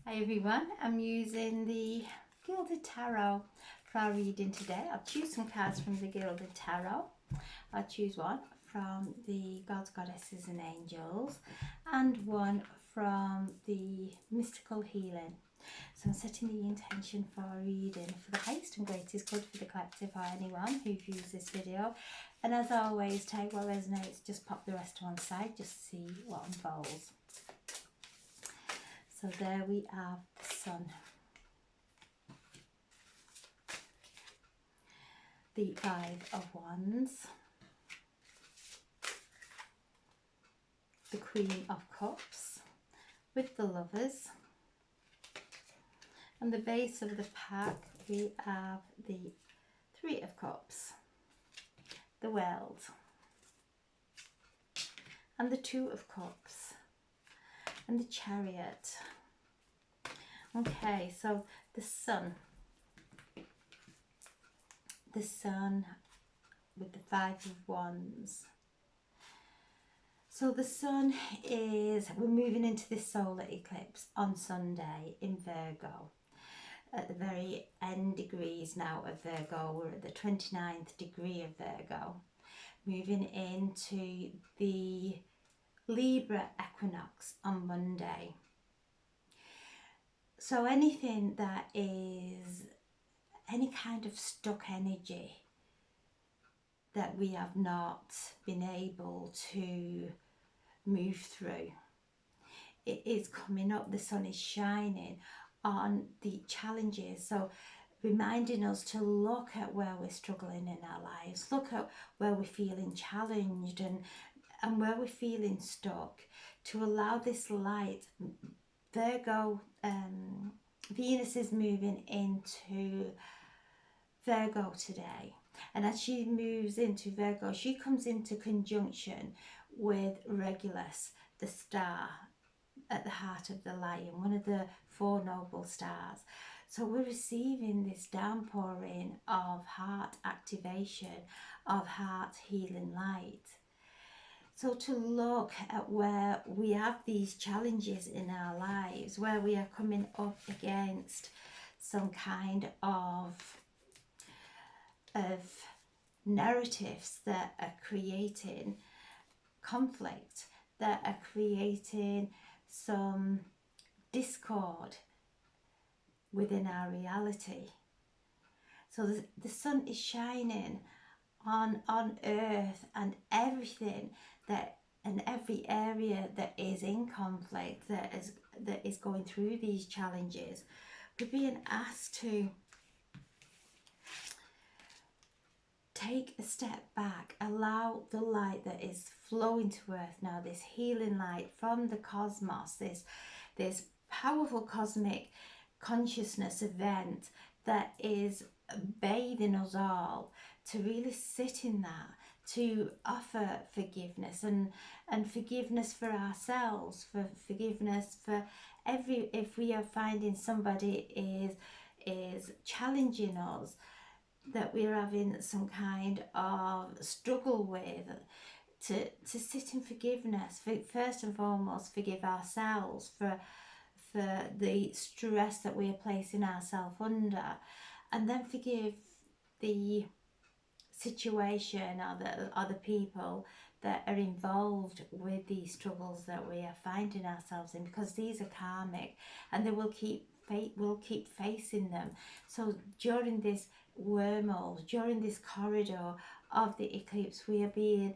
Hi everyone, I'm using the Gilded Tarot for our reading today. I'll choose some cards from the Gilded Tarot. I'll choose one from the Gods, Goddesses and Angels and one from the Mystical Healing. So I'm setting the intention for our reading for the highest and greatest good for the collective or anyone who views this video. And as always, take what resonates, just pop the rest to one side, just see what unfolds. So there we have the Sun, the Five of Wands, the Queen of Cups with the Lovers, and the base of the pack we have the Three of Cups, the World, and the Two of Cups, and the Chariot. Okay, so the Sun with the Five of Wands. So the Sun is, we're moving into this solar eclipse on Sunday in Virgo. At the very end degrees now of Virgo, we're at the 29th degree of Virgo. Moving into the Libra equinox on Monday. So anything that is any kind of stuck energy that we have not been able to move through, it is coming up. The Sun is shining on the challenges, so reminding us to look at where we're struggling in our lives, look at where we're feeling challenged and where we're feeling stuck, to allow this light. Virgo, Venus is moving into Virgo today, and as she moves into Virgo, she comes into conjunction with Regulus, the star at the heart of the lion, one of the four noble stars. So we're receiving this downpouring of heart activation, of heart healing light. So to look at where we have these challenges in our lives, where we are coming up against some kind of narratives that are creating conflict, that are creating some discord within our reality. So the Sun is shining on earth, and everything that, and every area that is in conflict, that is going through these challenges, we're being asked to take a step back, allow the light that is flowing to earth now, this healing light from the cosmos, this powerful cosmic consciousness event that is bathing us all, to really sit in that, to offer forgiveness and forgiveness for ourselves, for forgiveness for if we are finding somebody is challenging us, that we're having some kind of struggle with, to sit in forgiveness. First and foremost, forgive ourselves for the stress that we are placing ourselves under, and then forgive the situation or the people that are involved with these struggles that we are finding ourselves in, because these are karmic and they will keep facing them. So during this wormhole, during this corridor of the eclipse, we are being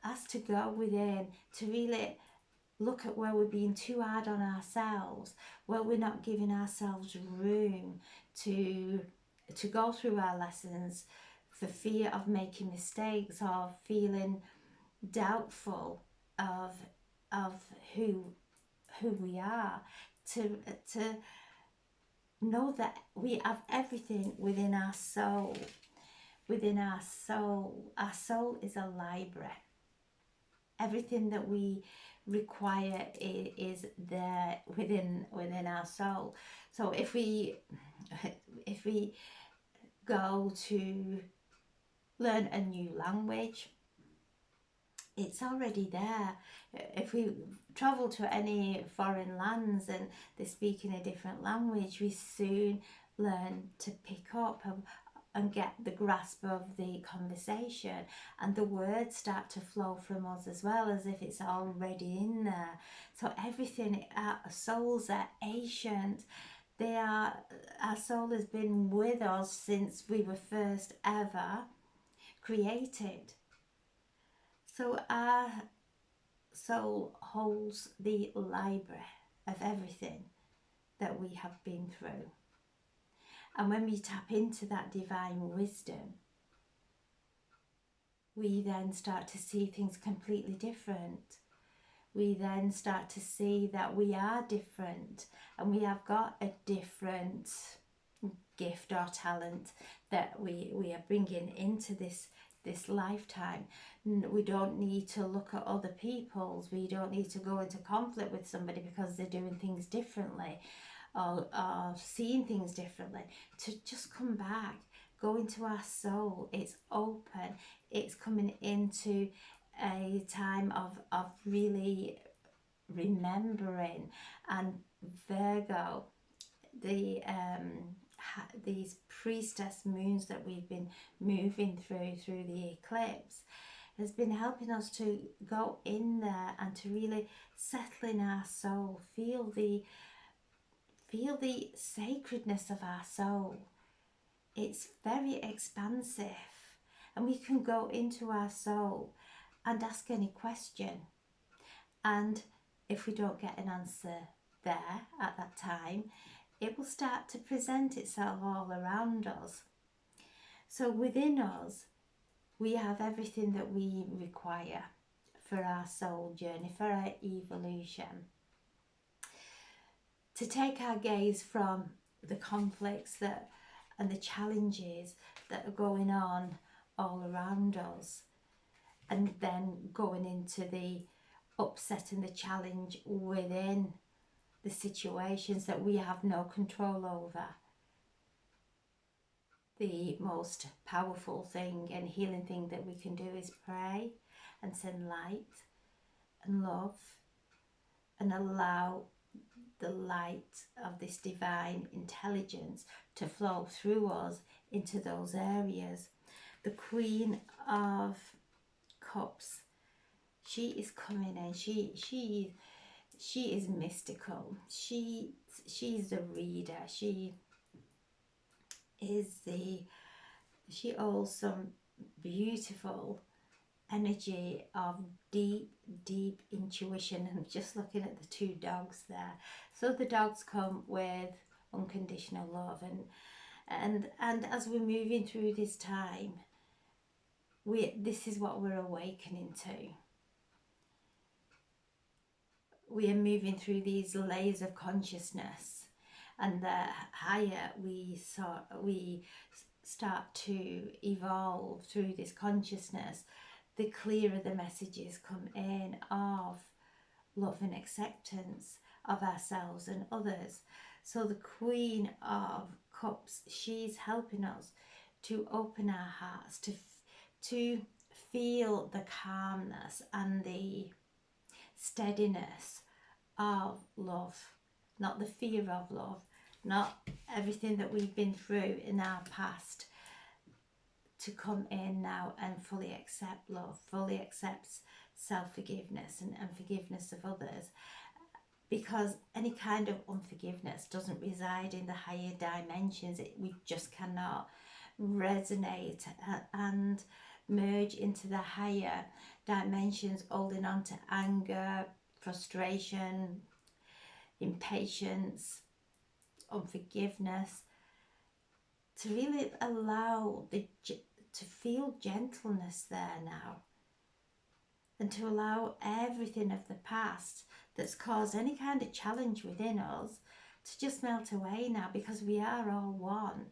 asked to go within, to really look at where we're being too hard on ourselves, where we're not giving ourselves room to go through our lessons, for fear of making mistakes or feeling doubtful of who we are, to know that we have everything within our soul. Within our soul is a library. Everything that we require is there within our soul. So if we go to learn a new language, it's already there. If we travel to any foreign lands and they speak in a different language, we soon learn to pick up and get the grasp of the conversation, and the words start to flow from us as well, as if it's already in there. So everything, our souls are ancient. They are, our soul has been with us since we were first ever created. So our soul holds the library of everything that we have been through. And when we tap into that divine wisdom, we then start to see things completely different. We then start to see that we are different and we have got a different gift or talent that we are bringing into this lifetime. We don't need to look at other people's, we don't need to go into conflict with somebody because they're doing things differently or seeing things differently. To just come back, go into our soul. It's open, it's coming into a time of really remembering. And Virgo, these priestess moons that we've been moving through the eclipse, has been helping us to go in there and to really settle in our soul, feel the sacredness of our soul. It's very expansive, and we can go into our soul and ask any question, and if we don't get an answer there at that time, it will start to present itself all around us. So within us, we have everything that we require for our soul journey, for our evolution. To take our gaze from the conflicts and the challenges that are going on all around us, and then going into the upset and the challenge within the situations that we have no control over. The most powerful thing and healing thing that we can do is pray and send light and love and allow the light of this divine intelligence to flow through us into those areas. The Queen of Cups, she is coming in. She is mystical. She's the reader. She holds some beautiful energy of deep intuition. And just looking at the two dogs there, so the dogs come with unconditional love, and as we're moving through this time, this is what we're awakening to. We are moving through these layers of consciousness, and the higher we start to evolve through this consciousness, the clearer the messages come in of love and acceptance of ourselves and others. So the Queen of Cups, she's helping us to open our hearts, to feel the calmness and the steadiness of love, not the fear of love, not everything that we've been through in our past, to come in now and fully accept love, fully accept self-forgiveness and forgiveness of others. Because any kind of unforgiveness doesn't reside in the higher dimensions. We just cannot resonate and merge into the higher dimensions, holding on to anger, frustration, impatience, unforgiveness, to really allow to feel gentleness there now, and to allow everything of the past that's caused any kind of challenge within us to just melt away now, because we are all one.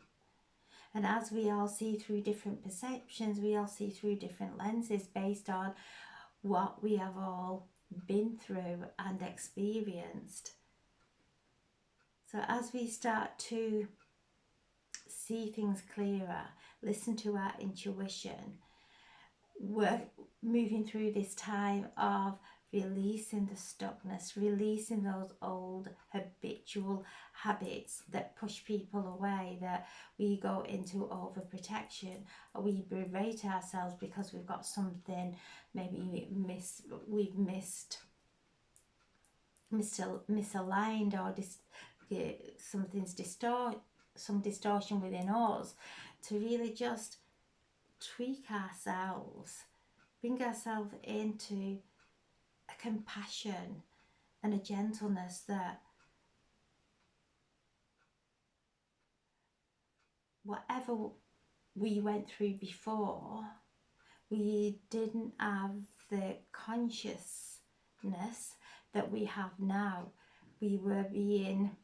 And as we all see through different perceptions, we all see through different lenses based on what we have all been through and experienced. So as we start to see things clearer, listen to our intuition, we're moving through this time of releasing the stuckness, releasing those old habitual habits that push people away, that we go into overprotection, or we berate ourselves because we've got something, maybe we've misaligned, or something's some distortion within us, to really just tweak ourselves, bring ourselves into a compassion and a gentleness, that whatever we went through before, we didn't have the consciousness that we have now. We were being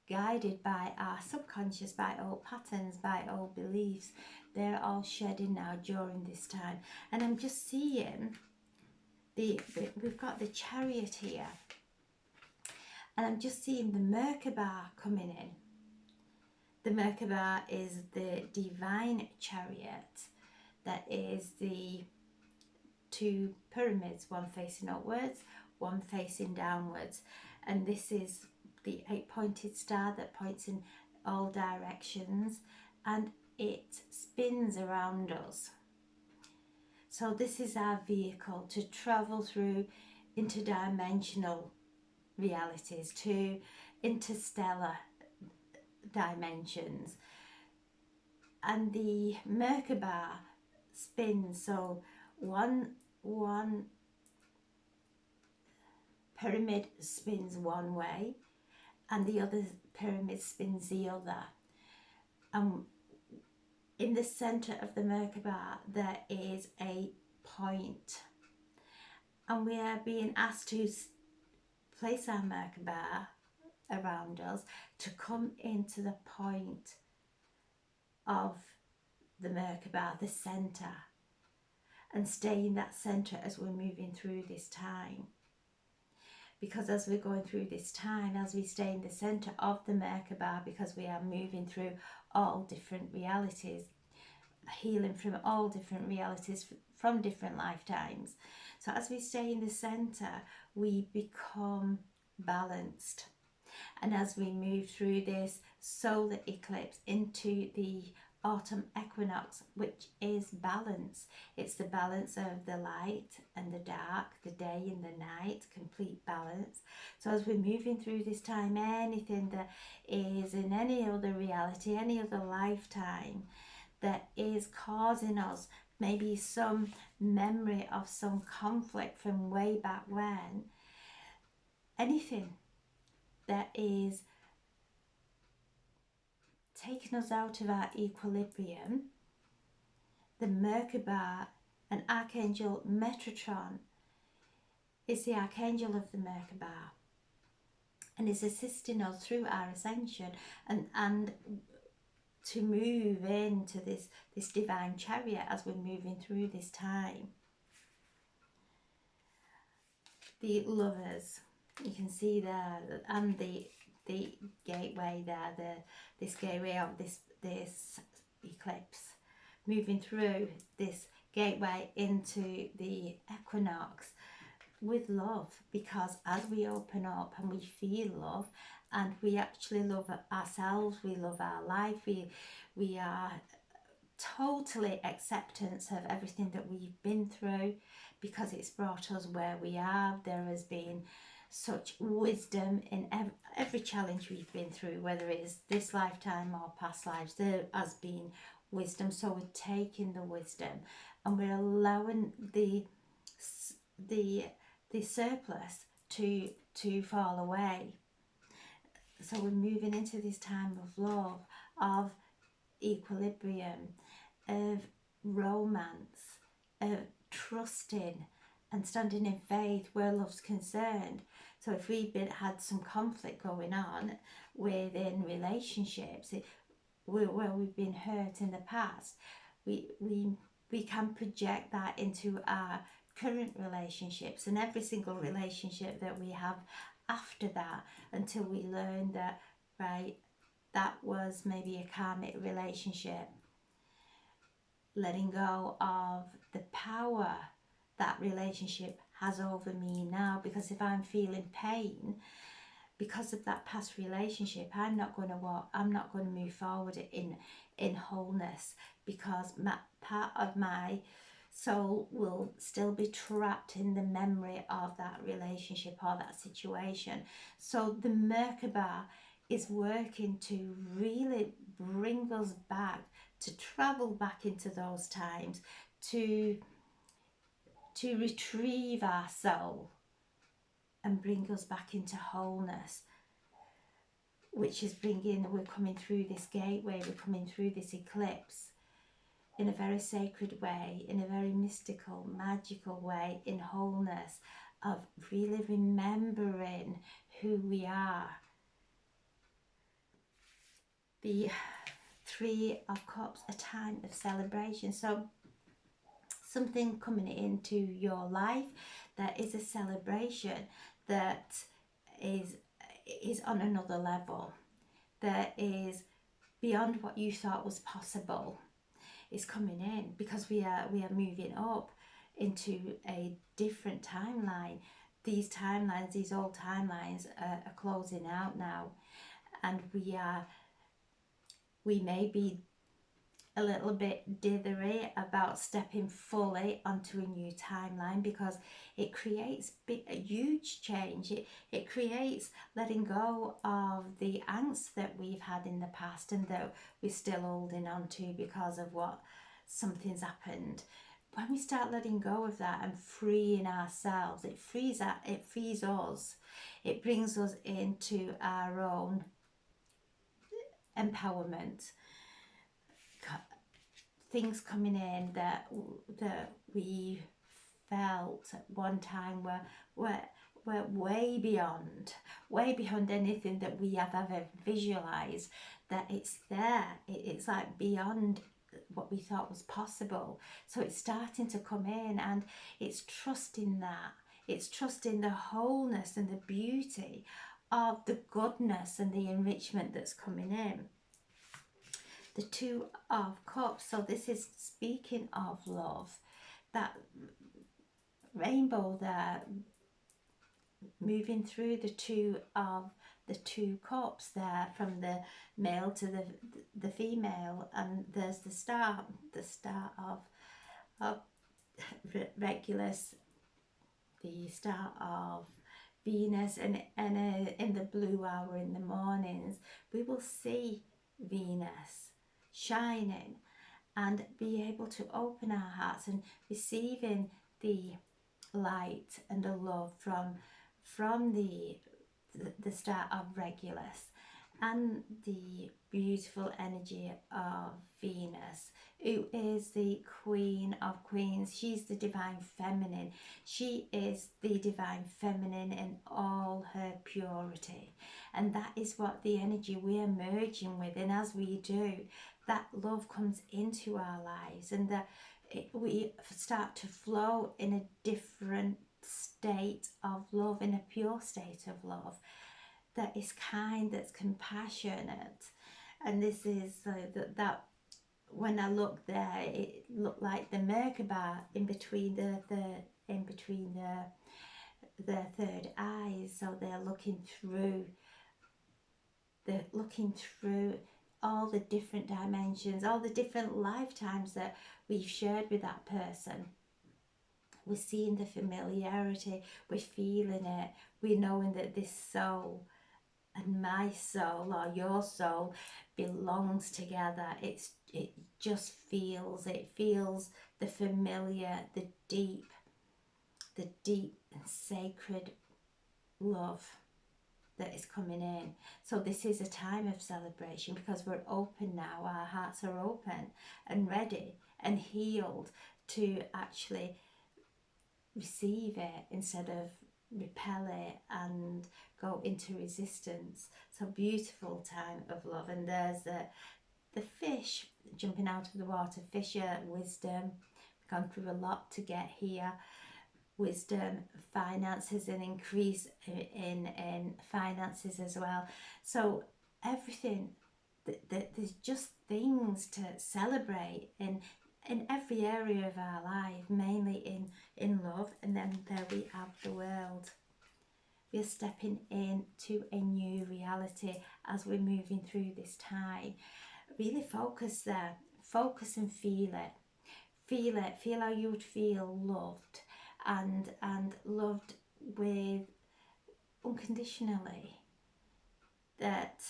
guided by our subconscious, by old patterns, by old beliefs. They're all shedding now during this time. And I'm just seeing we've got the Chariot here, and I'm just seeing the Merkaba coming in. The Merkaba is the divine chariot, that is the two pyramids, one facing upwards, one facing downwards, and this is the 8-pointed star that points in all directions, and it spins around us. So this is our vehicle to travel through interdimensional realities, to interstellar dimensions. And the Merkaba spins, so one pyramid spins one way and the other pyramid spins the other. And in the center of the Merkaba there is a point, and we are being asked to place our Merkaba around us to come into the point of the Merkaba, the center, and stay in that center as we're moving through this time. Because as we're going through this time, as we stay in the center of the Merkaba, because we are moving through all different realities, healing from all different realities from different lifetimes. So as we stay in the center, we become balanced. And as we move through this solar eclipse into the autumn equinox, which is balance, it's the balance of the light and the dark, the day and the night, complete balance. So as we're moving through this time, anything that is in any other reality, any other lifetime, that is causing us maybe some memory of some conflict from way back when, anything that is taking us out of our equilibrium, the Merkaba, and Archangel Metatron is the Archangel of the Merkaba and is assisting us through our ascension and to move into this divine chariot as we're moving through this time. The Lovers, you can see there, and the gateway there, this gateway of this eclipse, moving through this gateway into the equinox with love, because as we open up and we feel love and we actually love ourselves, we love our life, we are totally acceptance of everything that we've been through, because it's brought us where we are. There has been such wisdom in every challenge we've been through, whether it is this lifetime or past lives. There has been wisdom, so we're taking the wisdom and we're allowing the surplus to fall away. So we're moving into this time of love, of equilibrium, of romance, of trusting and standing in faith where love's concerned. So if we've had some conflict going on within relationships, where we've been hurt in the past, we can project that into our current relationships and every single relationship that we have after that, until we learn that, right, that was maybe a karmic relationship. Letting go of the power that relationship has over me now, because if I'm feeling pain because of that past relationship, I'm not going to move forward in wholeness, because part of my soul will still be trapped in the memory of that relationship or that situation. So the Merkaba is working to really bring us back, to travel back into those times, to retrieve our soul and bring us back into wholeness, which is we're coming through this gateway, we're coming through this eclipse in a very sacred way, in a very mystical, magical way, in wholeness, of really remembering who we are. The Three of Cups, a time of celebration. So something coming into your life that is a celebration, that is on another level, that is beyond what you thought was possible, is coming in, because we are moving up into a different timeline. These timelines, these old timelines are closing out now, and we may be a little bit dithery about stepping fully onto a new timeline, because it creates a huge change. It creates letting go of the angst that we've had in the past and that we're still holding on to because of what something's happened. When we start letting go of that and freeing ourselves, it frees us. It brings us into our own empowerment. Things coming in that we felt at one time were way beyond anything that we have ever visualized. That it's there. It's like beyond what we thought was possible. So it's starting to come in, and it's trusting that. It's trusting the wholeness and the beauty of the goodness and the enrichment that's coming in. The Two of Cups, so this is speaking of love. That rainbow there, moving through the two cups there, from the male to the female, and there's the star of Regulus, the star of Venus, and in the blue hour in the mornings we will see Venus shining, and be able to open our hearts and receiving the light and the love from the star of Regulus, and the beautiful energy of Venus, who is the Queen of Queens. She's the divine feminine. She is the divine feminine in all her purity, and that is what the energy we are merging with. And as we do, that love comes into our lives, and that we start to flow in a different state of love, in a pure state of love that is kind, that's compassionate. And this is that when I looked there, it looked like the Merkaba in between the third eyes. So they're looking through all the different dimensions, all the different lifetimes that we've shared with that person. We're seeing the familiarity, we're feeling it, we're knowing that this soul and my soul, or your soul, belongs together. It just feels the familiar, the deep and sacred love that is coming in. So this is a time of celebration, because we're open now. Our hearts are open and ready and healed to actually receive it instead of repel it and go into resistance. So beautiful time of love. And there's the fish jumping out of the water. Fish are wisdom. We've gone through a lot to get here. Wisdom, finances, and increase in finances as well. So everything, there's just things to celebrate, and in every area of our life, mainly in love, and then there we have the world. We are stepping into a new reality as we're moving through this time. Really focus there, focus and feel it. Feel it, feel how you would feel loved and loved with unconditionally. That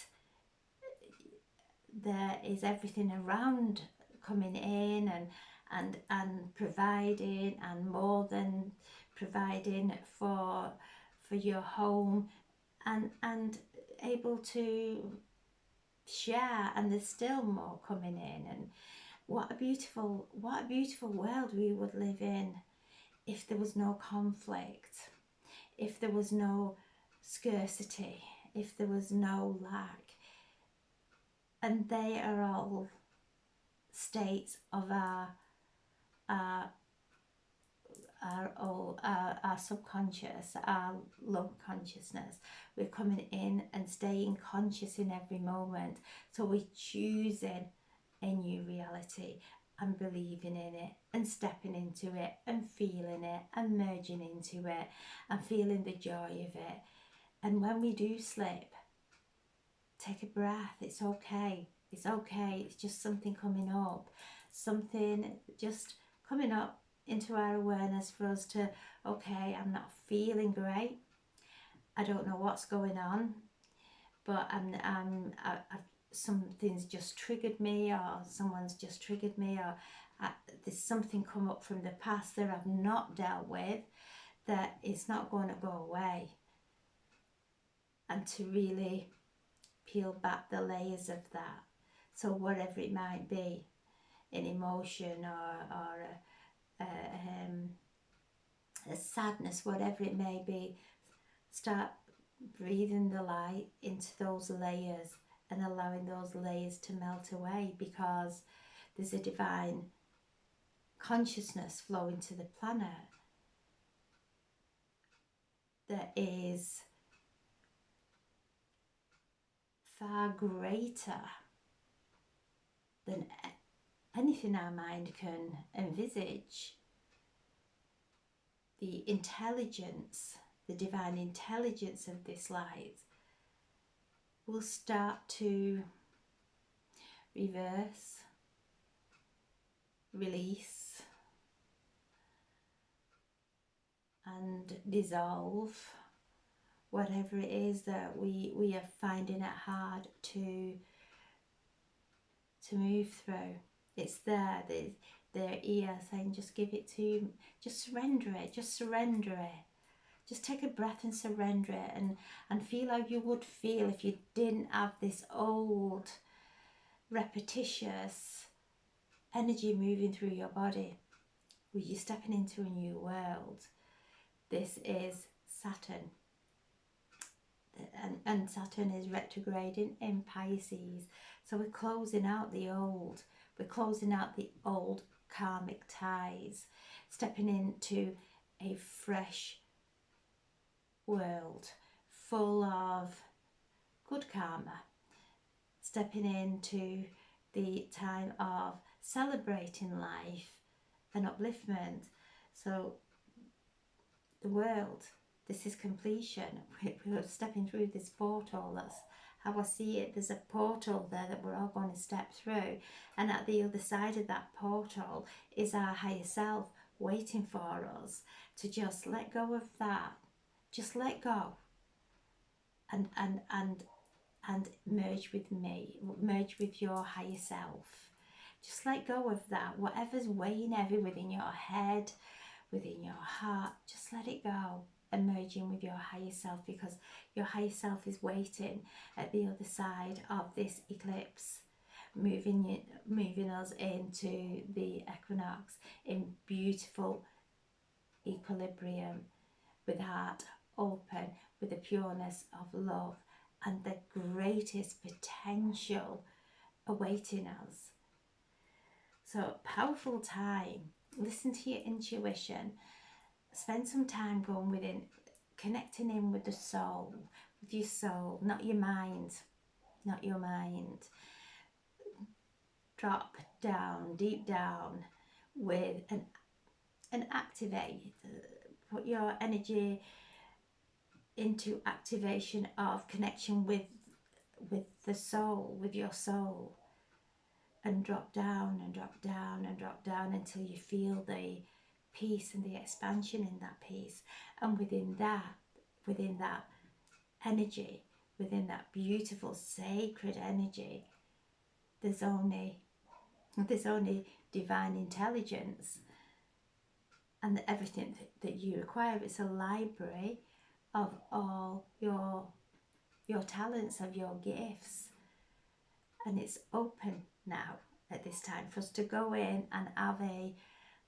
there is everything around coming in and providing, and more than providing for your home, and able to share, and there's still more coming in. And what a beautiful world we would live in if there was no conflict, if there was no scarcity, if there was no lack. And they are all states of our our subconscious, our love consciousness. We're coming in and staying conscious in every moment. So we're choosing a new reality and believing in it and stepping into it and feeling it and merging into it and feeling the joy of it. And when we do slip, take a breath. It's okay. It's okay. It's just something coming up. Something just coming up into our awareness for us to, okay, I'm not feeling great. I don't know what's going on, but something's just triggered me, or someone's just triggered me, or there's something come up from the past that I've not dealt with, that it's not going to go away. And to really peel back the layers of that. So whatever it might be, an emotion or a sadness, whatever it may be, start breathing the light into those layers and allowing those layers to melt away, because there's a divine consciousness flowing to the planet that is far greater than anything our mind can envisage. The intelligence, the divine intelligence of this light will start to reverse, release, and dissolve whatever it is that we are finding it hard to move through. It's there. They're here saying, just give it to you. Just surrender it. Just surrender it. Just take a breath and surrender it, and feel how you would feel if you didn't have this old, repetitious energy moving through your body. You're stepping into a new world. This is Saturn. And Saturn is retrograding in Pisces. So we're closing out the old. We're closing out the old karmic ties, stepping into a fresh world full of good karma, stepping into the time of celebrating life and upliftment. So the world, this is completion. We're stepping through this portal. That's how I see it. There's a portal there that we're all going to step through, and at the other side of that portal is our higher self waiting for us to just let go of that. Just let go and merge with me, merge with your higher self. Just let go of that. Whatever's weighing heavy within your head, within your heart, just let it go and merge in with your higher self, because your higher self is waiting at the other side of this eclipse, moving us into the equinox in beautiful equilibrium, with heart open, with the pureness of love and the greatest potential awaiting us. So powerful time. Listen to your intuition. Spend some time going within, connecting in with the soul, with your soul, not your mind, not your mind. Drop down, deep down, with and activate, put your energy into activation of connection with the soul, with your soul, and drop down and drop down and drop down until you feel the peace and the expansion in that peace. And within that energy, within that beautiful sacred energy, there's only divine intelligence and everything that you require. It's a library of all your talents, of your gifts, and it's open now at this time for us to go in and have a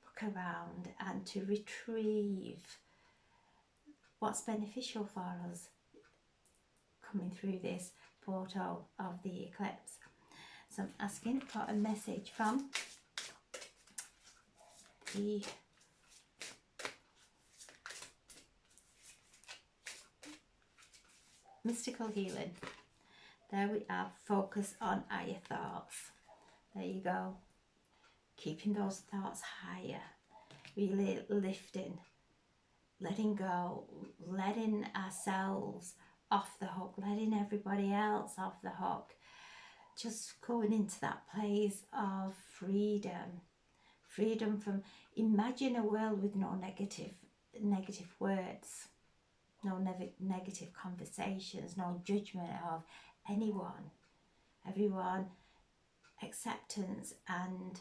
look around and to retrieve what's beneficial for us coming through this portal of the eclipse. So I'm asking for a message from the mystical healing. There we are. Focus on higher thoughts. There you go. Keeping those thoughts higher. Really lifting. Letting go. Letting ourselves off the hook. Letting everybody else off the hook. Just going into that place of freedom. Freedom from, imagine a world with no negative words. No negative conversations, no judgment of anyone, everyone, acceptance and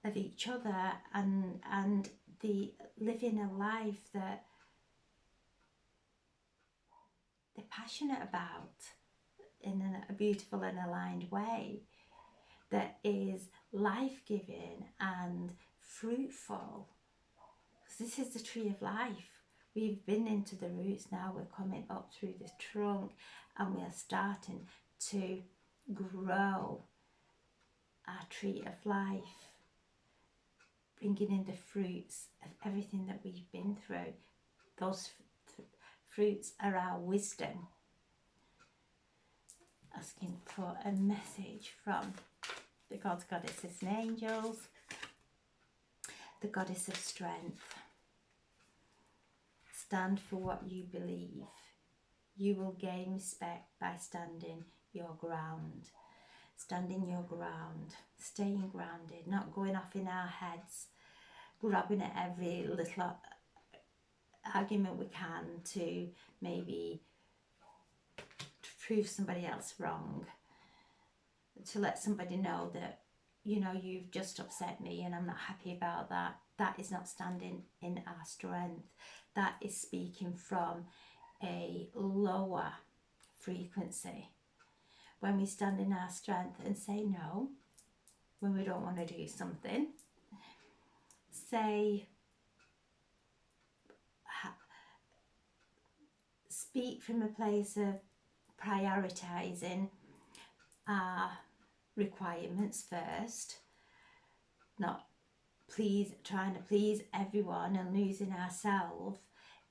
of each other, and the living a life that they're passionate about in a beautiful and aligned way that is life-giving and fruitful. This is the tree of life. We've been into the roots, now we're coming up through the trunk and we're starting to grow our tree of life, bringing in the fruits of everything that we've been through. Those fruits are our wisdom. Asking for a message from the gods, goddesses and angels. The goddess of strength. Stand for what you believe. You will gain respect by standing your ground. Standing your ground, staying grounded, not going off in our heads, grabbing at every little argument we can to maybe prove somebody else wrong, to let somebody know that, you know, you've just upset me and I'm not happy about that. That is not standing in our strength. That is speaking from a lower frequency. When we stand in our strength and say no, when we don't want to do something, speak from a place of prioritizing our requirements first, not trying to please everyone and losing ourselves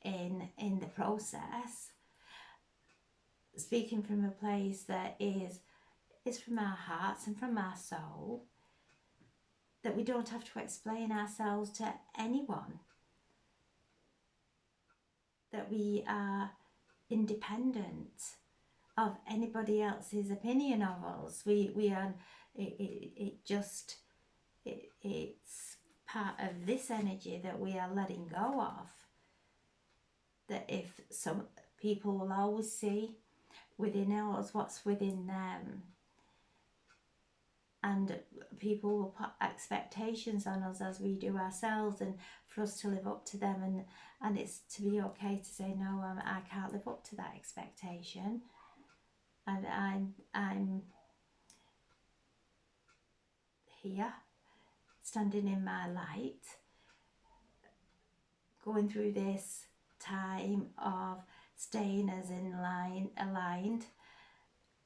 in the process. Speaking from a place that is from our hearts and from our soul, that we don't have to explain ourselves to anyone, that we are independent of anybody else's opinion of us. We are, it's part of this energy that we are letting go of. That if some people will always see within us what's within them, and people will put expectations on us as we do ourselves, and for us to live up to them, and it's to be okay to say no, I can't live up to that expectation, and I'm here standing in my light, going through this time of staying as aligned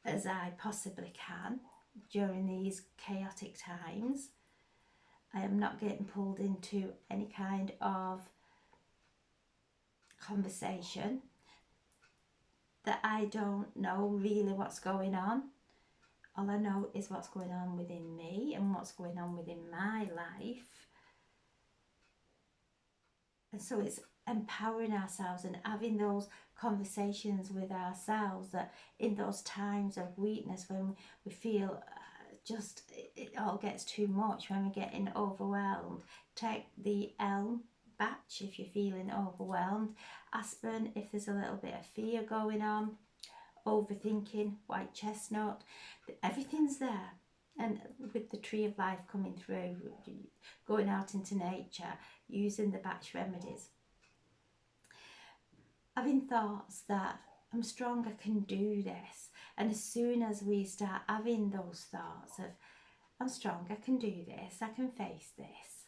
as I possibly can during these chaotic times. I am not getting pulled into any kind of conversation that I don't know really what's going on. All I know is what's going on within me and what's going on within my life. And so it's empowering ourselves and having those conversations with ourselves, that in those times of weakness when we feel just it all gets too much, when we're getting overwhelmed, take the elm batch if you're feeling overwhelmed, aspen if there's a little bit of fear going on, overthinking, white chestnut, everything's there. And with the tree of life coming through, going out into nature, using the batch remedies, having thoughts that I'm strong, I can do this. And as soon as we start having those thoughts of I'm strong, I can do this, I can face this,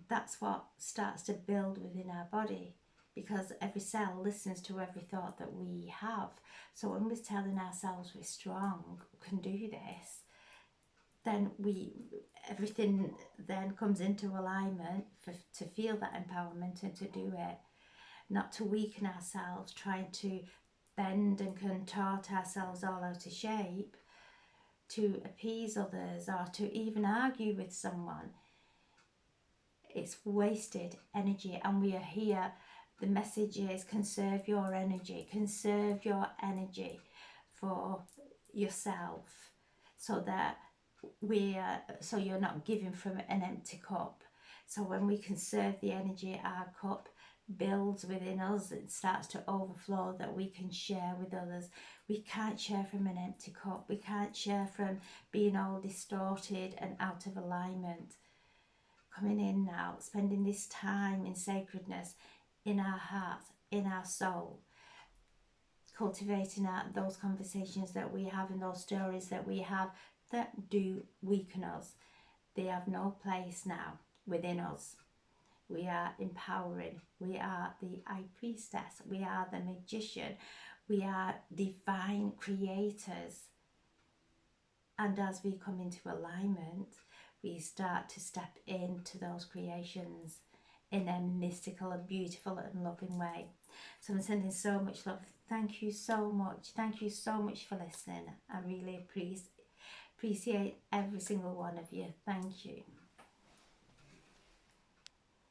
that's what starts to build within our body, because every cell listens to every thought that we have. So when we're telling ourselves we're strong, can do this, then everything then comes into alignment to feel that empowerment and to do it, not to weaken ourselves, trying to bend and contort ourselves all out of shape to appease others or to even argue with someone. It's wasted energy, and we are here. The message is conserve your energy for yourself, so that so you're not giving from an empty cup. So when we conserve the energy, our cup builds within us, it starts to overflow, that we can share with others. We can't share from an empty cup. We can't share from being all distorted and out of alignment. Coming in now, spending this time in sacredness, in our heart, in our soul, cultivating those conversations that we have and those stories that we have that do weaken us. They have no place now within us. We are empowering. We are the high priestess. We are the magician. We are divine creators. And as we come into alignment, we start to step into those creations in a mystical and beautiful and loving way. So I'm sending so much love. Thank you so much. Thank you so much for listening. I really appreciate every single one of you. Thank you.